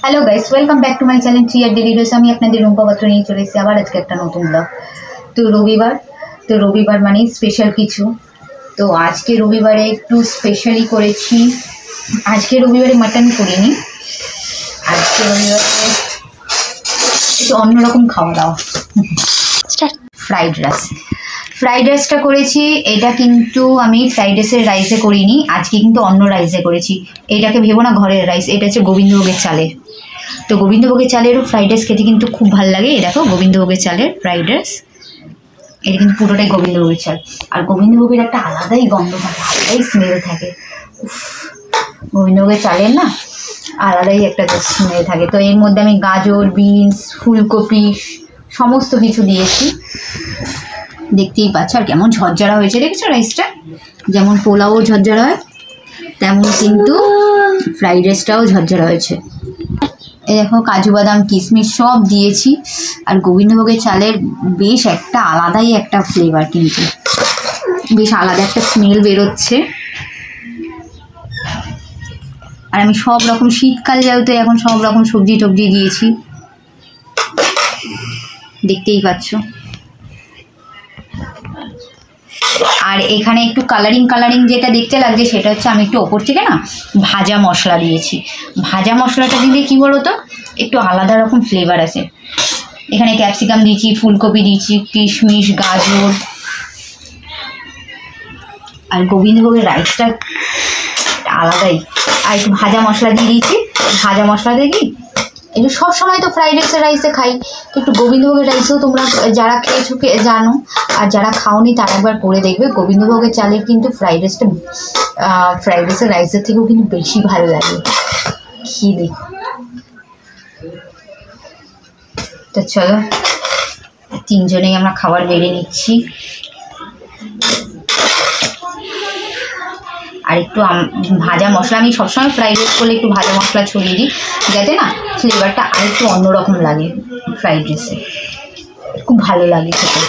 Hello guys, welcome back to my channel three R daily dose. আমি আপনাদের রুম্পা পাত্র নিয়ে চলে এসেছি আবার আজকে একটা নতুন ব্লগ। রবিবার মানে স্পেশাল কিছু। তো আজকে রবিবারে একটু স্পেশালি করেছি। আজকে রবিবারে মাটন করিনি, আজকে রবিবারে একটু অন্যরকম খাওয়া দাওয়া। ফ্রাইড রাইসটা করেছি। এটা কিন্তু আমি ফ্রাইড রাইসের রাইসে করিনি, আজকে কিন্তু অন্য রাইসে করেছি। এটাকে ভেবো না ঘরের রাইস, এটা হচ্ছে গোবিন্দভোগের চালের। তো গোবিন্দভোগের চালেরও ফ্রাইড রাইস খেতে কিন্তু খুব ভালো লাগে। এই দেখো গোবিন্দভোগের চালের ফ্রাইড রাইস, এটা কিন্তু পুরোটাই গোবিন্দভোগের চাল। আর গোবিন্দভোগের একটা আলাদাই গন্ধ থাকে, আলাদাই স্মেল থাকে। গোবিন্দভোগের চালের না আলাদাই একটা স্মেল থাকে। তো এর মধ্যে আমি গাজর, বিনস, ফুলকপি সমস্ত কিছু দিয়েছি, দেখতেই পাচ্ছ। আর কেমন ঝরঝরা হয়েছে দেখেছো রাইসটা? যেমন পোলাও ঝরঝরা হয় তেমন কিন্তু ফ্রাইড রাইসটাও ঝরঝরা হয়েছে। এই দেখো কাজু বাদাম কিশমিশ সব দিয়েছি। আর গোবিন্দভোগের চালের বেশ একটা আলাদাই একটা ফ্লেভার, কিন্তু বেশ আলাদা একটা স্মেল বেরোচ্ছে। আর আমি সব রকম শীতকাল যেহেতু এখন সব রকম সবজি টবজি দিয়েছি, দেখতেই পাচ্ছ। আর এখানে একটু কালারিং যেটা দেখতে লাগছে সেটা হচ্ছে আমি একটু ওপর থেকে না ভাজা মশলা দিয়েছি। ভাজা মশলাটা দিলে কী বলো তো, একটু আলাদা রকম ফ্লেভার আছে। এখানে ক্যাপসিকাম দিয়েছি, ফুলকপি দিয়েছি, কিশমিশ, গাজর। আর গোবিন্দভোগের রাইসটা আলাদাই। আর একটু ভাজা মশলা দিয়ে দিয়েছি। ভাজা মশলা দিয়ে কি একটু সবসময় তো ফ্রাইড রাইসে খাই, তো একটু গোবিন্দভোগের রাইসেও তোমরা যারা খেয়েছো জানো, আর যারা খাওনি তারা একবার করে দেখবে। গোবিন্দভোগের চালের কিন্তু ফ্রাইড রাইসের রাইসের থেকেও কিন্তু বেশি ভালো লাগে খেয়ে। তো চলো তিনজনেই আমরা খাবার বেড়ে নিচ্ছি। আর একটু ভাজা মশলা, আমি সবসময় ফ্রাইড রাইস করলে একটু ভাজা মশলা ছড়িয়ে দিই, যাতে না ফ্লেভারটা আরেকটু অন্যরকম লাগে। ফ্রাইড রাইসে খুব ভালো লাগে খেতে।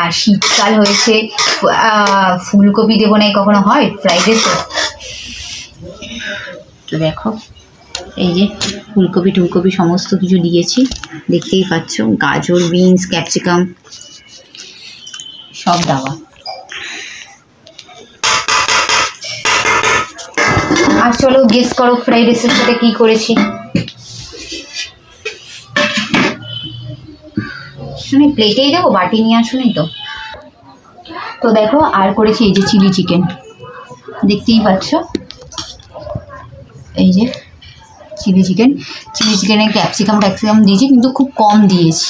আর শীতকাল হয়েছে, ফুলকপি দেবো না কখনো হয় ফ্রাইড রাইসে? তো দেখো এই যে ফুলকপি টুলকপি সমস্ত কিছু দিয়েছি, দেখতেই পাচ্ছ। গাজর, বিনস, ক্যাপসিকাম সব দেওয়া। আর চলো গেস করো ফ্রাইড রাইসের সাথে কী করেছি। শুনি প্লেটেই দেবো, বাটি নিয়ে আসুনি তো। তো দেখো আর করেছি এই যে চিলি চিকেন, দেখতেই পাচ্ছ। এই যে চিলি চিকেনে ক্যাপসিকাম দিয়েছি, কিন্তু খুব কম দিয়েছি।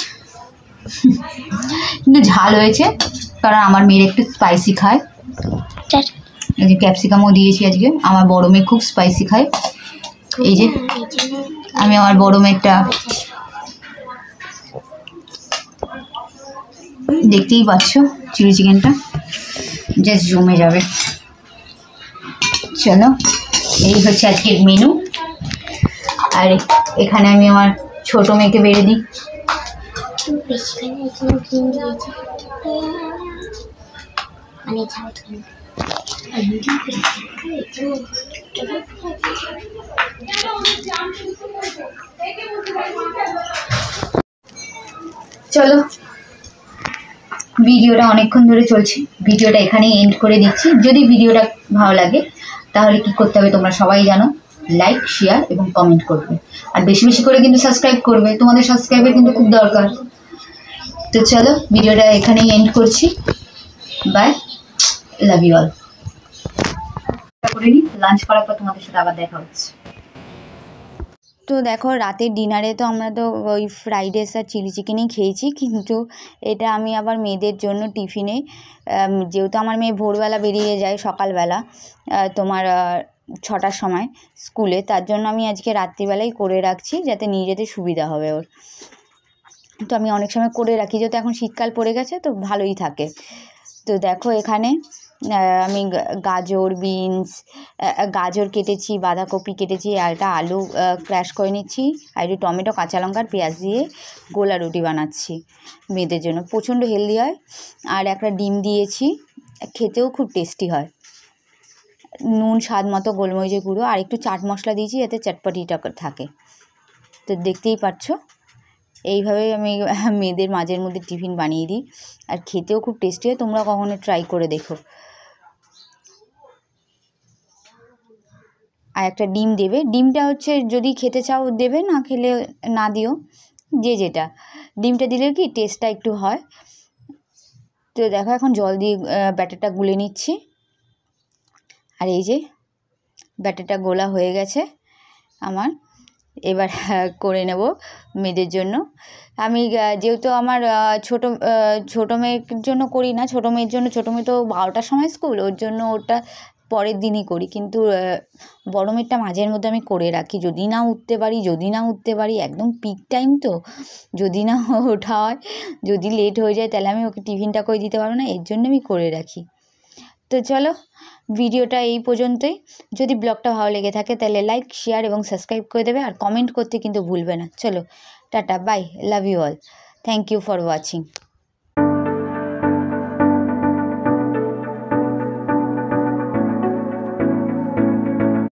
কিন্তু ঝাল হয়েছে, কারণ আমার মেয়ের একটু স্পাইসি খায়। এই যে ক্যাপসিকামও দিয়েছি আজকে, আমার বড় মেয়ে খুব স্পাইসি খায়। এই যে আমি আমার বড় মেয়েটা, দেখতেই পাচ্ছ চিলি চিকেনটা জাস্ট জমে যাবে। চলো এই হচ্ছে আজকের মেনু। আর এখানে আমি আমার ছোট মেয়েকে বেড়ে দিই। চলো ভিডিওটা অনেকক্ষণ ধরে চলছে, ভিডিওটা এখানেই এন্ড করে দিচ্ছি। যদি ভিডিওটা ভালো লাগে তাহলে কি করতে হবে তোমরা সবাই জানো, লাইক, শেয়ার এবং কমেন্ট করবে। আর বেশি বেশি করে কিন্তু সাবস্ক্রাইব করবে, তোমাদের সাবস্ক্রাইবের কিন্তু খুব দরকার। তো চলো ভিডিওটা এখানেই এন্ড করছি। Bye, love you all. করে নিই, লাঞ্চ করার পর তোমাদের সাথে আবার দেখা হচ্ছে। তো দেখো রাতের ডিনারে তো আমরা তো ওই ফ্রাইড রাইস আর চিলি চিকেনই খেয়েছি, কিন্তু এটা আমি আবার মেয়েদের জন্য টিফিনে, যেহেতু আমার মেয়ে ভোরবেলা বেরিয়ে যায় সকালবেলা তোমার 6টার সময় স্কুলে, তার জন্য আমি আজকে রাত্রিবেলাই করে রাখছি যাতে নিয়ে যেতে সুবিধা হবে ওর। তো আমি অনেক সময় করে রাখি, যেহেতু এখন শীতকাল পড়ে গেছে তো ভালোই থাকে। তো দেখো এখানে আমি গাজর, বিনস, গাজর কেটেছি, বাঁধাকপি কেটেছি, আর একটা আলু ক্র্যাশ করে নিচ্ছি, আর একটু টমেটো, কাঁচা লঙ্কা আর পেঁয়াজ দিয়ে গোলা রুটি বানাচ্ছি মেয়েদের জন্য, প্রচণ্ড হেলদি হয়। আর একটা ডিম দিয়েছি, খেতেও খুব টেস্টি হয়। নুন স্বাদ মতো, গোলমরিচের গুঁড়ো আর একটু চাট মশলা দিয়েছি যাতে চটপটিটা থাকে। তো দেখতেই পাচ্ছ এইভাবেই আমি মেয়েদের মাঝের মধ্যে টিফিন বানিয়ে দিই, আর খেতেও খুব টেস্টি হয়। তোমরা কখনো ট্রাই করে দেখো। আর একটা ডিম দেবে, ডিমটা হচ্ছে যদি খেতে চাও দেবে, না খেলে না দিও, যে যেটা। ডিমটা দিলে কি টেস্টটা একটু হয়। তো দেখো এখন জল দিয়ে ব্যাটারটা গুলে নিচ্ছি, আর এই যে ব্যাটারটা গোলা হয়ে গেছে আমার। এবার করে নেব মেয়েদের জন্য। আমি যেহেতু আমার ছোটো মেয়ের জন্য করি না, ছোটো মেয়ের জন্য, ছোটো মেয়ে তো 12টার সময় স্কুল, ওর জন্য ওটা পরের দিনই করি, কিন্তু বড় মেয়েরটা মাঝের মধ্যে আমি করে রাখি, যদি না উঠতে পারি একদম পিক টাইম, তো যদি না ওঠা হয়, যদি লেট হয়ে যায় তাহলে আমি ওকে টিফিনটা করে দিতে পারবো না, এর জন্য আমি করে রাখি। তো চলো ভিডিওটা এই পর্যন্তই। যদি ব্লগটা ভালো লেগে থাকে তাহলে লাইক, শেয়ার এবং সাবস্ক্রাইব করে দেবে, আর কমেন্ট করতে কিন্তু ভুলবে না। চলো টাটা, bye, love you all, thank you for watching.